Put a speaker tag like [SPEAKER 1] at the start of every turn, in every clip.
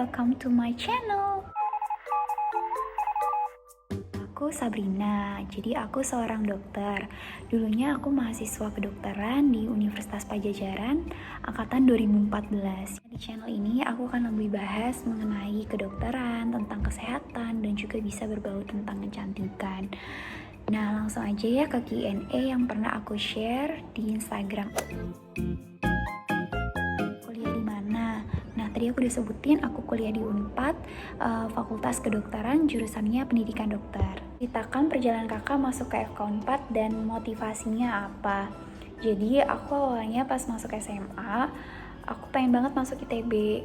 [SPEAKER 1] welcome to my channel. Aku Sabrina, jadi aku seorang dokter. Dulunya aku mahasiswa kedokteran di Universitas Padjadjaran, angkatan 2014. Di channel ini aku akan lebih bahas mengenai kedokteran, tentang kesehatan, dan juga bisa berbau tentang kecantikan. Nah, langsung aja ya ke Q&A yang pernah aku share di Instagram. Kuliah di mana? Nah, tadi aku udah sebutin aku kuliah di Unpad, Fakultas Kedokteran, jurusannya Pendidikan Dokter. Ceritakan perjalanan kakak masuk ke FK Unpad dan motivasinya apa. Jadi aku awalnya pas masuk SMA, aku pengen banget masuk ITB.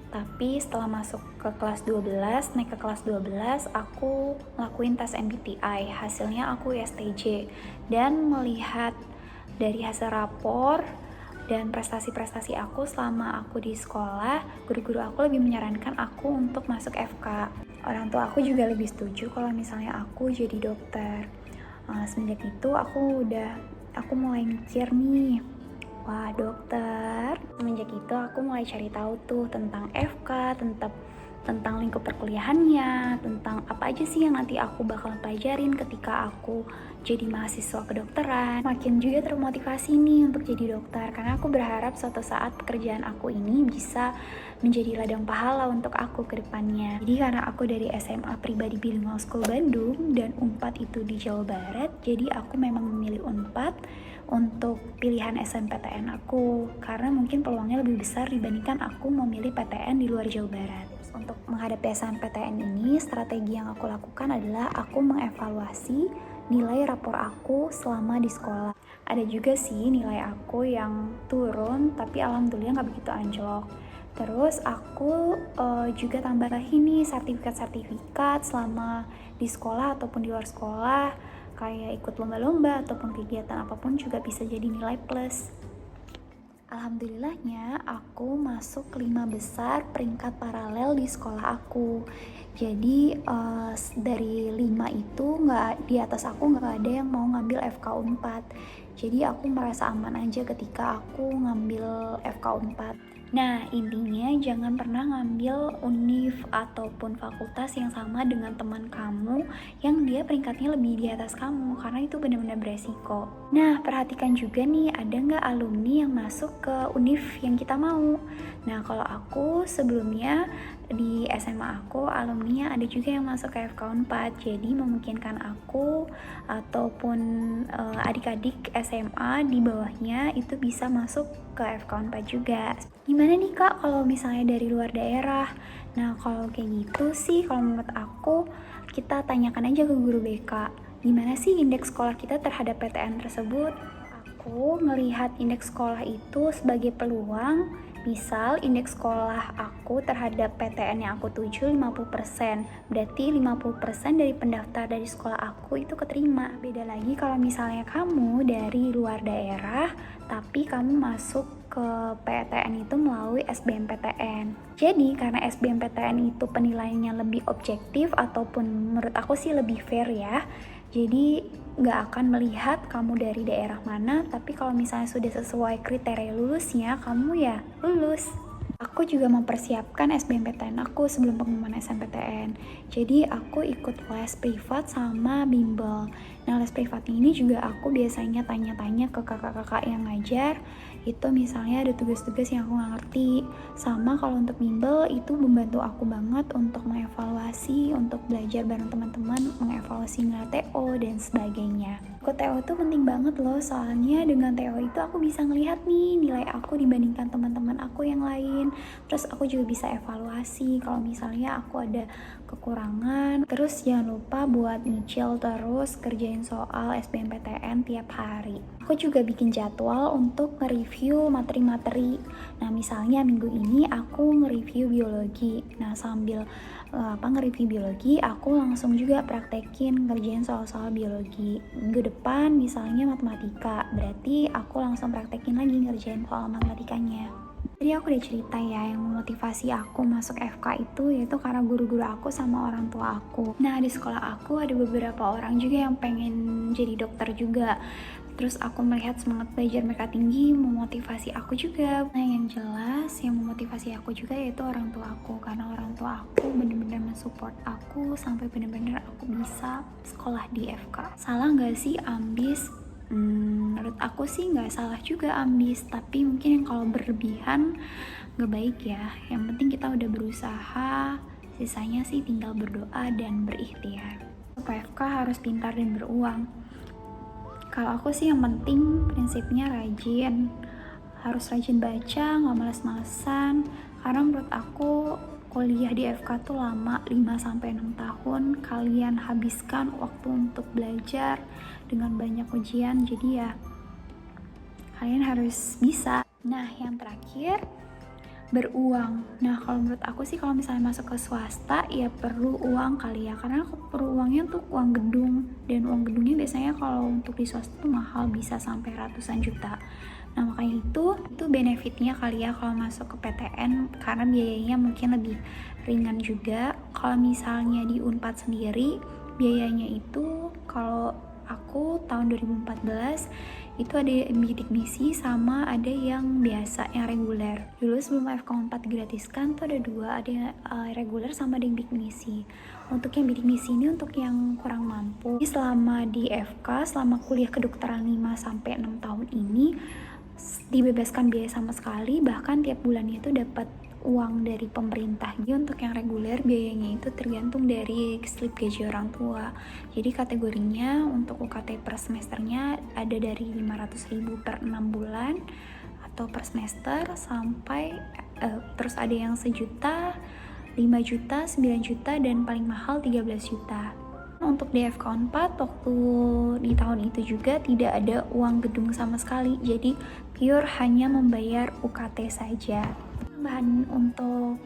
[SPEAKER 1] Tapi setelah masuk ke kelas 12, naik ke kelas 12, aku ngelakuin tes MBTI. Hasilnya aku ISTJ. Dan melihat dari hasil rapor dan prestasi-prestasi aku selama aku di sekolah, guru-guru aku lebih menyarankan aku untuk masuk FK. Orang tua aku juga lebih setuju kalau misalnya aku jadi dokter. Semenjak itu aku mulai mikir nih, wah dokter. Semenjak itu aku mulai cari tahu tuh tentang FK, tentang lingkup perkuliahannya, tentang apa aja sih yang nanti aku bakal pelajarin ketika aku jadi mahasiswa kedokteran. Makin juga termotivasi nih untuk jadi dokter, karena aku berharap suatu saat pekerjaan aku ini bisa menjadi ladang pahala untuk aku ke depannya. Jadi karena aku dari SMA Pribadi Bilingual School Bandung dan Unpad itu di Jawa Barat, jadi aku memang memilih Unpad untuk pilihan SNMPTN aku, karena mungkin peluangnya lebih besar dibandingkan aku memilih PTN di luar Jawa Barat. Untuk menghadapi SNMPTN ini, strategi yang aku lakukan adalah aku mengevaluasi nilai rapor aku selama di sekolah. Ada juga sih nilai aku yang turun, tapi alhamdulillah nggak begitu anjlok. Terus aku juga tambahin nih sertifikat-sertifikat selama di sekolah ataupun di luar sekolah, kayak ikut lomba-lomba ataupun kegiatan apapun juga bisa jadi nilai plus. Alhamdulillahnya aku masuk 5 besar peringkat paralel di sekolah aku. Jadi dari 5 itu di atas aku nggak ada yang mau ngambil FK Unpad. Jadi aku merasa aman aja ketika aku ngambil FK Unpad. Nah, intinya jangan pernah ngambil univ ataupun fakultas yang sama dengan teman kamu yang dia peringkatnya lebih di atas kamu, karena itu benar-benar beresiko. Nah, perhatikan juga nih, ada nggak alumni yang masuk ke univ yang kita mau. Nah, kalau aku sebelumnya di SMA aku, alumninya ada juga yang masuk ke FK Unpad, jadi memungkinkan aku ataupun adik-adik SMA di bawahnya itu bisa masuk ke FK Unpad juga. Gimana nih kak kalau misalnya dari luar daerah? Nah, kalau kayak gitu sih, kalau menurut aku kita tanyakan aja ke guru BK, gimana sih indeks sekolah kita terhadap PTN tersebut. Aku melihat indeks sekolah itu sebagai peluang. Misal indeks sekolah aku terhadap PTN yang aku tuju 50%, berarti 50% dari pendaftar dari sekolah aku itu keterima. Beda lagi kalau misalnya kamu dari luar daerah, tapi kamu masuk ke PTN itu melalui SBMPTN. Jadi karena SBMPTN itu penilaiannya lebih objektif ataupun menurut aku sih lebih fair ya. Jadi nggak akan melihat kamu dari daerah mana, tapi kalau misalnya sudah sesuai kriteria lulusnya, kamu ya lulus. Aku juga mempersiapkan SBMPTN aku sebelum pengumuman SNMPTN. Jadi aku ikut les privat sama bimbel. Nah, les privat ini juga aku biasanya tanya-tanya ke kakak-kakak yang ngajar. Itu misalnya ada tugas-tugas yang aku nggak ngerti. Sama kalau untuk bimbel itu membantu aku banget untuk mengevaluasi, untuk belajar bareng teman-teman, mengevaluasi nilai TO dan sebagainya. Ikut TO itu penting banget loh, soalnya dengan TO itu aku bisa ngelihat nih nilai aku dibandingkan teman-teman aku yang lain. Terus aku juga bisa evaluasi kalau misalnya aku ada kekurangan. Terus jangan lupa buat nyicil terus kerjain soal SBMPTN tiap hari. Aku juga bikin jadwal untuk nge-review materi-materi. Nah, misalnya minggu ini aku nge-review biologi. Nah, sambil nge-review biologi, aku langsung juga praktekin ngerjain soal-soal biologi. Minggu depan misalnya matematika, berarti aku langsung praktekin lagi ngerjain soal matematikanya. Jadi aku udah cerita ya, yang memotivasi aku masuk FK itu yaitu karena guru-guru aku sama orang tua aku. Nah, di sekolah aku ada beberapa orang juga yang pengen jadi dokter juga. Terus aku melihat semangat belajar mereka tinggi, memotivasi aku juga. Nah, yang jelas yang memotivasi aku juga yaitu orang tua aku, karena orang tua aku bener-bener mensupport aku sampai bener-bener aku bisa sekolah di FK. Salah nggak sih ambis? Menurut aku sih nggak salah juga ambis, tapi mungkin yang kalau berlebihan nggak baik ya. Yang penting kita udah berusaha, sisanya sih tinggal berdoa dan berikhtiar. FK harus pintar dan beruang. Kalau aku sih yang penting prinsipnya rajin, harus rajin baca, nggak males-malesan, karena menurut aku kuliah di FK tuh lama, 5-6 tahun. Kalian habiskan waktu untuk belajar dengan banyak ujian, jadi ya kalian harus bisa. Nah, yang terakhir, beruang. Nah, kalau menurut aku sih kalau misalnya masuk ke swasta ya perlu uang kali ya, karena aku perlu uangnya untuk uang gedung, dan uang gedungnya biasanya kalau untuk di swasta tuh mahal, bisa sampai ratusan juta. Nah, makanya itu benefitnya kali ya kalau masuk ke PTN, karena biayanya mungkin lebih ringan juga. Kalau misalnya di Unpad sendiri, biayanya itu kalau aku tahun 2014 itu ada bidik misi sama ada yang biasa, yang reguler. Dulu sebelum FK 4 digratiskan tuh ada dua, ada yang reguler sama ada yang bidik misi. Untuk yang bidik misi ini untuk yang kurang mampu. Jadi selama di FK, selama kuliah kedokteran 5-6 tahun ini dibebaskan biaya sama sekali, bahkan tiap bulannya itu dapat uang dari pemerintah. Jadi untuk yang reguler biayanya itu tergantung dari slip gaji orang tua. Jadi kategorinya untuk UKT per semesternya ada dari 500.000 per 6 bulan atau per semester sampai terus ada yang 1 juta, 5 juta, 9 juta, dan paling mahal 13 juta. Untuk di FK 4 waktu di tahun itu juga tidak ada uang gedung sama sekali, jadi pure hanya membayar UKT saja. Bahan untuk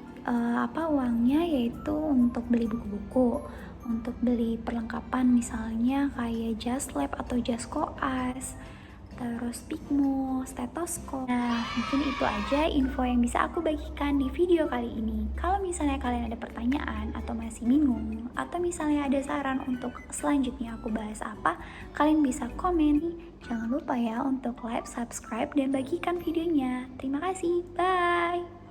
[SPEAKER 1] uangnya yaitu untuk beli buku-buku, untuk beli perlengkapan misalnya kayak jas lab atau jas koas, terus pikmo, stetoskop. Nah, mungkin itu aja info yang bisa aku bagikan di video kali ini. Kalau misalnya kalian ada pertanyaan atau masih bingung, atau misalnya ada saran untuk selanjutnya aku bahas apa, kalian bisa komen. Jangan lupa ya untuk like, subscribe, dan bagikan videonya. Terima kasih, bye!